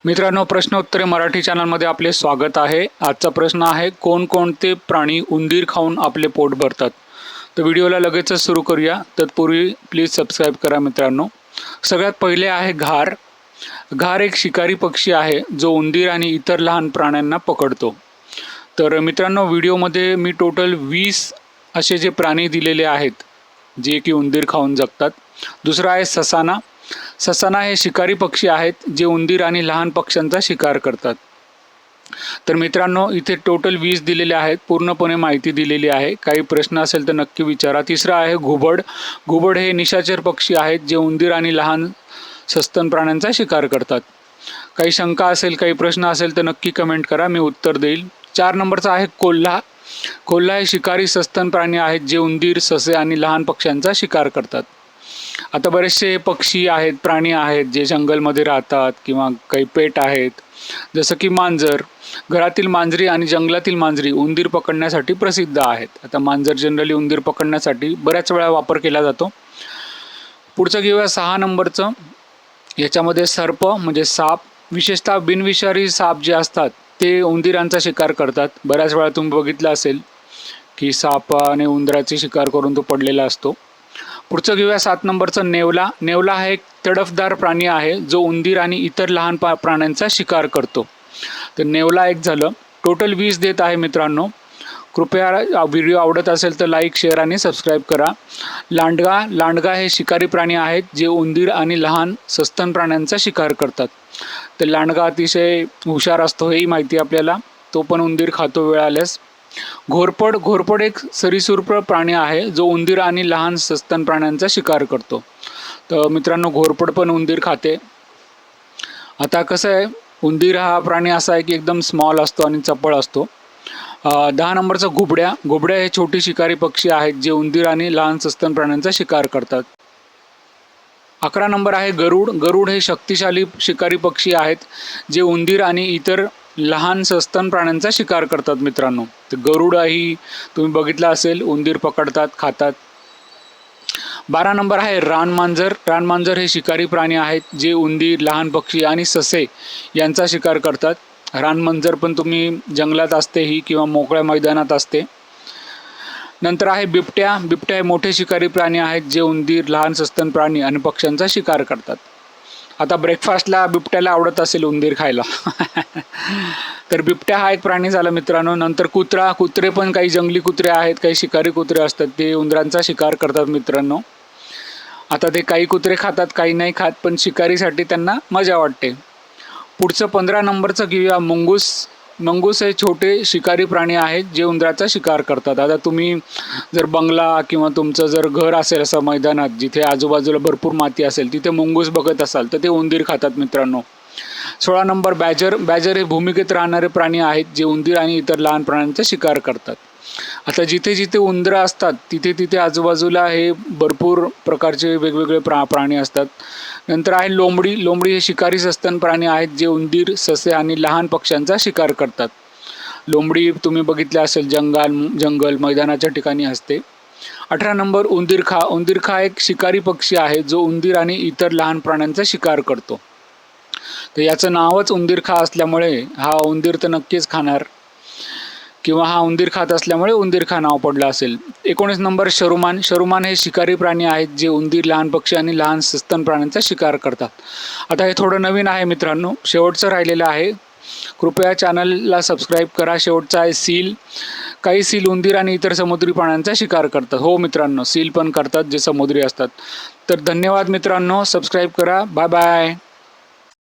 मित्रांनो, प्रश्नोत्तरे मराठी चॅनलमध्ये आपले स्वागत आहे. आजचा प्रश्न आहे, कोणकोणते प्राणी उंदीर खाऊन आपले पोट भरतात? तर व्हिडिओला लगेचच सुरू करूया. तत्पूर्वी प्लीज सबस्क्राईब करा मित्रांनो. सगळ्यात पहिले आहे घार. घार एक शिकारी पक्षी आहे जो उंदीर आणि इतर लहान प्राण्यांना पकडतो. तर मित्रांनो, व्हिडिओमध्ये मी टोटल 20 असे जे प्राणी दिलेले आहेत जे की उंदीर खाऊन जगतात. दुसरा आहे ससाना. ससाना हे शिकारी पक्षी आहेत जे उंदीर आणि लहान पक्ष्यांचा शिकार करतात. तर मित्रांनो, इथे टोटल 20 दिलेले आहेत. पूर्णपणे माहिती दिलेली आहे. काही प्रश्न असेल तर नक्की विचारा. तिसरा आहे घुबड. घुबड हे निशाचर पक्षी आहेत जे उंदीर आणि लहान सस्तन प्राण्यांचा शिकार करतात. काही शंका असेल, काही प्रश्न असेल तर नक्की कमेंट करा, मी उत्तर देईल. 4 नंबरचा आहे कोल्हा. कोल्हा हे शिकारी सस्तन प्राणी आहेत जे उंदीर, ससे आणि लहान पक्ष्यांचा शिकार करतात. आता बरेचसे पक्षी आहेत, प्राणी आहेत जे जंगलमध्ये राहतात किंवा काही पेट आहेत, जसं की मांजर. घरातील मांजरी आणि जंगलातील मांजरी उंदीर पकडण्यासाठी प्रसिद्ध आहेत. आता मांजर जनरली उंदीर पकडण्यासाठी बऱ्याच वेळा वापर केला जातो. पुढचं घेऊया 6 नंबरचं. याच्यामध्ये सर्प म्हणजे साप, विशेषतः बिनविषारी साप जे असतात ते उंदीरांचा शिकार करतात. बऱ्याच वेळा तुम्ही बघितलं असेल की सापाने उंदराची शिकार करून तो पडलेला असतो. पुढचं घेऊया 7 नंबरचं नेवला. नेवला हा एक तडफदार प्राणी आहे जो उंदीर आणि इतर लहान प्राण्यांचा शिकार करतो. तर नेवला एक झालं. टोटल 20 देत आहे मित्रांनो. कृपया व्हिडिओ आवडत असेल तर लाईक, शेअर आणि सबस्क्राईब करा. लांडगा. लांडगा हे शिकारी प्राणी आहेत जे उंदीर आणि लहान सस्तन प्राण्यांचा शिकार करतात. तर लांडगा अतिशय हुशार असतो, हेही माहिती आपल्याला. तो पण उंदीर खातो वेळ आल्यास. घोरपड. घोरपड एक सरीसृप प्राणी आहे जो उंदीर आणि लहान सस्तन प्राण्यांचा शिकार करतो. तर मित्रांनो, घोरपड पण उंदीर खाते. आता कसं आहे, उंदीर हा प्राणी असा आहे की एकदम स्मॉल असतो आणि चपळ असतो. 10 नंबरचा घुबड्या. घुबड्या हे छोटी शिकारी पक्षी आहेत जे उंदीर आणि लहान सस्तन प्राण्यांचा शिकार करतात. 11 नंबर आहे गरुड. गरुड हे शक्तिशाली शिकारी पक्षी आहेत जे उंदीर आणि इतर लहान सस्तन प्राण्यांचा शिकार करतात मित्रांनो. तर गरुडही तुम्ही बघितला असेल, उंदीर पकडतात, खातात. 12 नंबर आहे रानमांजर. रानमांजर हे शिकारी प्राणी आहेत जे उंदीर, लहान पक्षी आणि ससे यांचा शिकार करतात. रानमांजर पण तुम्ही जंगलात असते ही किंवा मोकळ्या मैदानात असते. नंतर आहे बिबट्या. बिबट्या हे मोठे शिकारी प्राणी आहेत जे उंदीर, लहान सस्तन प्राणी आणि पक्ष्यांचा शिकार करतात. आता ब्रेकफास्टला बिबट्याला आवडत असेल उंदीर खायला. तर बिबट्या हा एक प्राणी झाला मित्रांनो. नंतर कुत्रा. कुत्रे पण काही जंगली कुत्रे आहेत, काही शिकारी कुत्रे असतात, ते उंदरांचा शिकार करतात मित्रांनो. आता ते काही कुत्रे खातात, काही नाही खात, पण शिकारीसाठी त्यांना मजा वाटते. पुढचं 15 नंबरचं घेऊया मुंगूस. मंगूस हे छोटे शिकारी प्राणी आहेत जे उंदराचा शिकार करतात. आता तुम्ही जर बंगला किंवा तुमचं जर घर असेल असं मैदानात जिथे आजूबाजूला भरपूर माती असेल, तिथे मुंगूस बघत असाल तर ते उंदीर खातात मित्रांनो. 16 नंबर बॅजर. बॅजर हे भूमिकेत राहणारे प्राणी आहेत जे उंदीर आणि इतर लहान प्राण्यांचा शिकार करतात. आता जिथे जिथे उंदरं असतात तिथे तिथे आजूबाजूला हे भरपूर प्रकारचे वेगवेगळे प्राणी असतात. नंतर आहे लोंबडी. लोंबडी हे शिकारी सस्तन प्राणी आहेत जे उंदीर, ससे आणि लहान पक्ष्यांचा शिकार करतात. लोंबडी तुम्ही बघितले असेल, जंगल मैदानाच्या ठिकाणी असते. 18 नंबर उंदीरखा. उंदीरखा एक शिकारी पक्षी आहे जो उंदीर आणि इतर लहान प्राण्यांचा शिकार करतो. तर याचं नावच उंदीरखा असल्यामुळे हा उंदीर तर नक्कीच खाणार, किंवा हा उंदीर खात असल्यामुळे उंदीरखा नाव पडलं असेल. 19 नंबर शरुमान. शरुमान हे शिकारी प्राणी आहेत जे उंदीर, लहान पक्षी आणि लहान सस्तन प्राण्यांचा शिकार करतात. आता हे थोडं नवीन आहे मित्रांनो, शेवटचं राहिलेलं आहे. कृपया चॅनलला सबस्क्राईब करा. शेवटचा आहे सील. काही सील उंदीर आणि इतर समुद्री प्राण्यांचा शिकार करतात. हो मित्रांनो, सील पण करतात जे समुद्री असतात. तर धन्यवाद मित्रांनो, सबस्क्राईब करा. Bye bye.